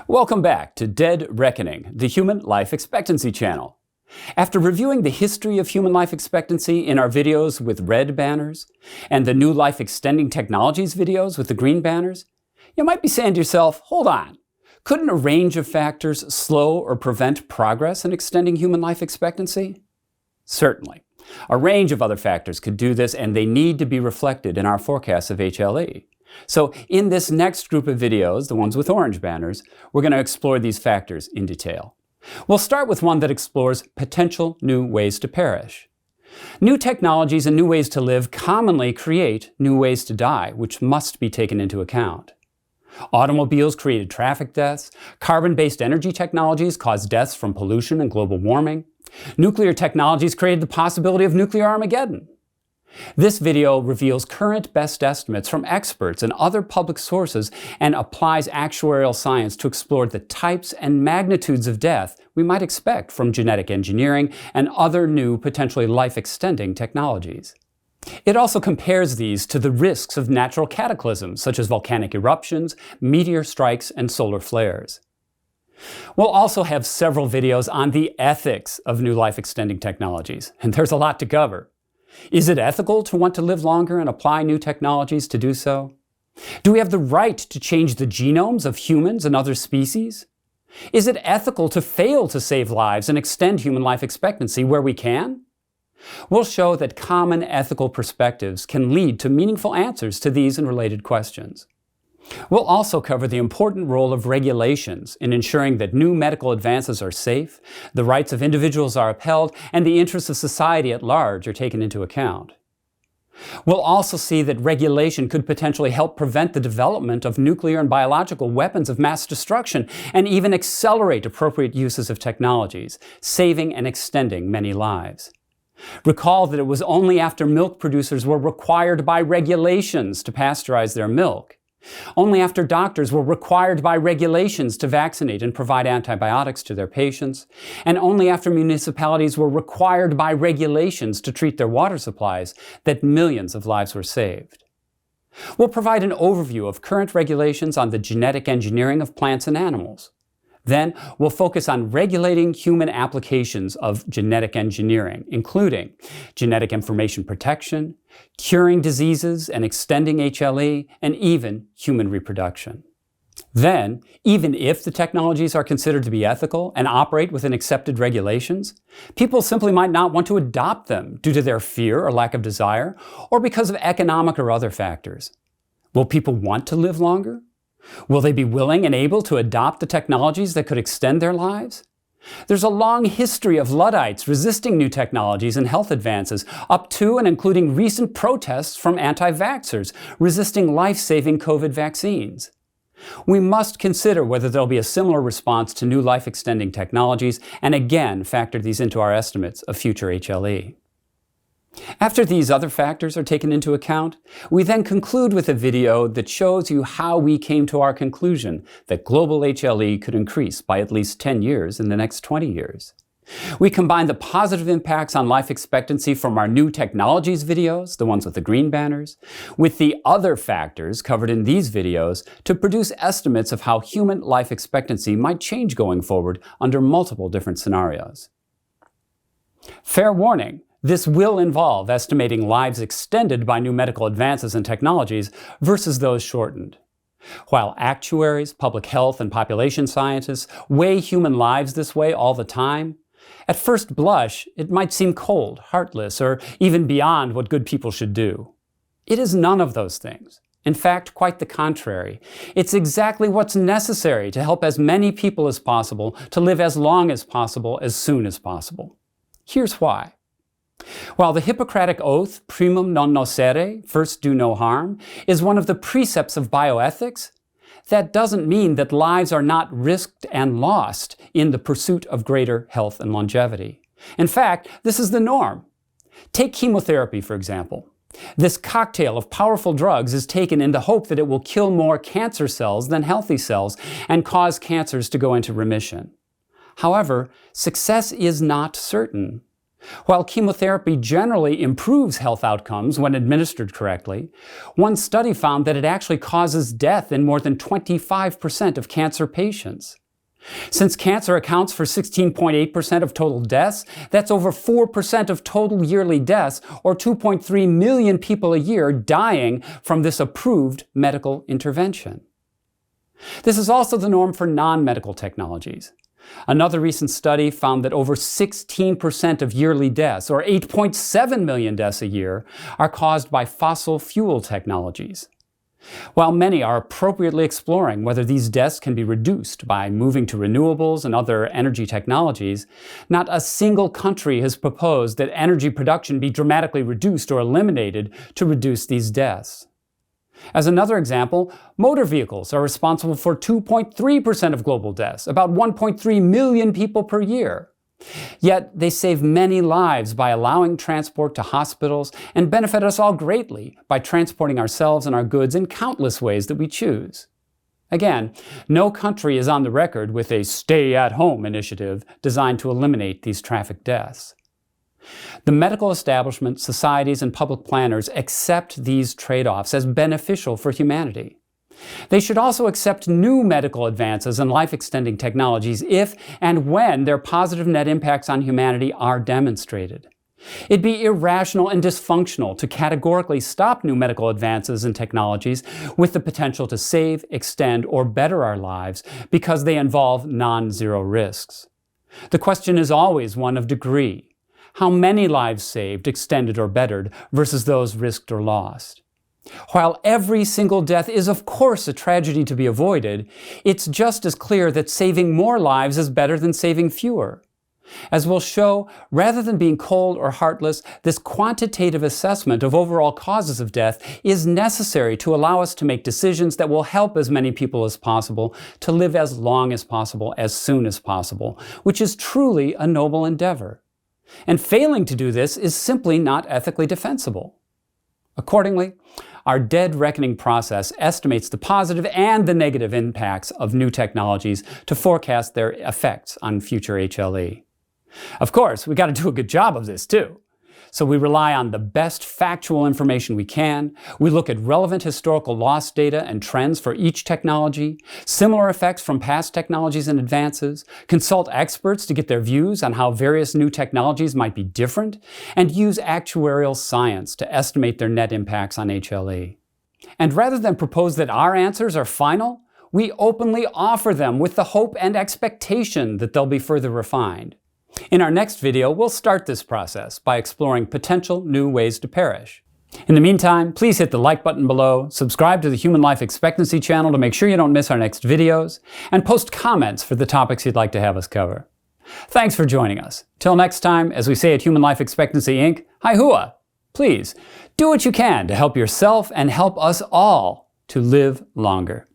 Welcome back to Dead Reckoning, the Human Life Expectancy channel. After reviewing the history of human life expectancy in our videos with red banners and the new life extending technologies videos with the green banners, you might be saying to yourself, hold on, couldn't a range of factors slow or prevent progress in extending human life expectancy? Certainly. A range of other factors could do this, and they need to be reflected in our forecasts of HLE. So in this next group of videos, the ones with orange banners, we're going to explore these factors in detail. We'll start with one that explores potential new ways to perish. New technologies and new ways to live commonly create new ways to die, which must be taken into account. Automobiles created traffic deaths. Carbon-based energy technologies caused deaths from pollution and global warming. Nuclear technologies created the possibility of nuclear Armageddon. This video reveals current best estimates from experts and other public sources and applies actuarial science to explore the types and magnitudes of death we might expect from genetic engineering and other new, potentially life-extending technologies. It also compares these to the risks of natural cataclysms such as volcanic eruptions, meteor strikes, and solar flares. We'll also have several videos on the ethics of new life-extending technologies, and there's a lot to cover. Is it ethical to want to live longer and apply new technologies to do so? Do we have the right to change the genomes of humans and other species? Is it ethical to fail to save lives and extend human life expectancy where we can? We'll show that common ethical perspectives can lead to meaningful answers to these and related questions. We'll also cover the important role of regulations in ensuring that new medical advances are safe, the rights of individuals are upheld, and the interests of society at large are taken into account. We'll also see that regulation could potentially help prevent the development of nuclear and biological weapons of mass destruction and even accelerate appropriate uses of technologies, saving and extending many lives. Recall that it was only after milk producers were required by regulations to pasteurize their milk, only after doctors were required by regulations to vaccinate and provide antibiotics to their patients, and only after municipalities were required by regulations to treat their water supplies that millions of lives were saved. We'll provide an overview of current regulations on the genetic engineering of plants and animals. Then we'll focus on regulating human applications of genetic engineering, including genetic information protection, curing diseases and extending HLE, and even human reproduction. Then, even if the technologies are considered to be ethical and operate within accepted regulations, people simply might not want to adopt them due to their fear or lack of desire, or because of economic or other factors. Will people want to live longer? Will they be willing and able to adopt the technologies that could extend their lives? There's a long history of Luddites resisting new technologies and health advances, up to and including recent protests from anti-vaxxers resisting life-saving COVID vaccines. We must consider whether there'll be a similar response to new life-extending technologies and again factor these into our estimates of future HLE. After these other factors are taken into account, we then conclude with a video that shows you how we came to our conclusion that global HLE could increase by at least 10 years in the next 20 years. We combine the positive impacts on life expectancy from our new technologies videos, the ones with the green banners, with the other factors covered in these videos to produce estimates of how human life expectancy might change going forward under multiple different scenarios. Fair warning. This will involve estimating lives extended by new medical advances and technologies versus those shortened. While actuaries, public health, and population scientists weigh human lives this way all the time, at first blush, it might seem cold, heartless, or even beyond what good people should do. It is none of those things. In fact, quite the contrary. It's exactly what's necessary to help as many people as possible to live as long as possible, as soon as possible. Here's why. While the Hippocratic Oath, primum non nocere, first do no harm, is one of the precepts of bioethics, that doesn't mean that lives are not risked and lost in the pursuit of greater health and longevity. In fact, this is the norm. Take chemotherapy, for example. This cocktail of powerful drugs is taken in the hope that it will kill more cancer cells than healthy cells and cause cancers to go into remission. However, success is not certain. While chemotherapy generally improves health outcomes when administered correctly, one study found that it actually causes death in more than 25% of cancer patients. Since cancer accounts for 16.8% of total deaths, that's over 4% of total yearly deaths, or 2.3 million people a year dying from this approved medical intervention. This is also the norm for non-medical technologies. Another recent study found that over 16% of yearly deaths, or 8.7 million deaths a year, are caused by fossil fuel technologies. While many are appropriately exploring whether these deaths can be reduced by moving to renewables and other energy technologies, not a single country has proposed that energy production be dramatically reduced or eliminated to reduce these deaths. As another example, motor vehicles are responsible for 2.3% of global deaths, about 1.3 million people per year. Yet they save many lives by allowing transport to hospitals and benefit us all greatly by transporting ourselves and our goods in countless ways that we choose. Again, no country is on the record with a stay-at-home initiative designed to eliminate these traffic deaths. The medical establishment, societies, and public planners accept these trade-offs as beneficial for humanity. They should also accept new medical advances and life-extending technologies if and when their positive net impacts on humanity are demonstrated. It'd be irrational and dysfunctional to categorically stop new medical advances and technologies with the potential to save, extend, or better our lives because they involve non-zero risks. The question is always one of degree. How many lives saved, extended, or bettered versus those risked or lost? While every single death is of course a tragedy to be avoided, it's just as clear that saving more lives is better than saving fewer. As we'll show, rather than being cold or heartless, this quantitative assessment of overall causes of death is necessary to allow us to make decisions that will help as many people as possible to live as long as possible, as soon as possible, which is truly a noble endeavor. And failing to do this is simply not ethically defensible. Accordingly, our dead reckoning process estimates the positive and the negative impacts of new technologies to forecast their effects on future HLE. Of course, we got to do a good job of this too. So we rely on the best factual information we can, we look at relevant historical loss data and trends for each technology, similar effects from past technologies and advances, consult experts to get their views on how various new technologies might be different, and use actuarial science to estimate their net impacts on HLE. And rather than propose that our answers are final, we openly offer them with the hope and expectation that they'll be further refined. In our next video, we'll start this process by exploring potential new ways to perish. In the meantime, please hit the like button below, subscribe to the Human Life Expectancy channel to make sure you don't miss our next videos, and post comments for the topics you'd like to have us cover. Thanks for joining us. Till next time, as we say at Human Life Expectancy Inc., hi hua! Please, do what you can to help yourself and help us all to live longer.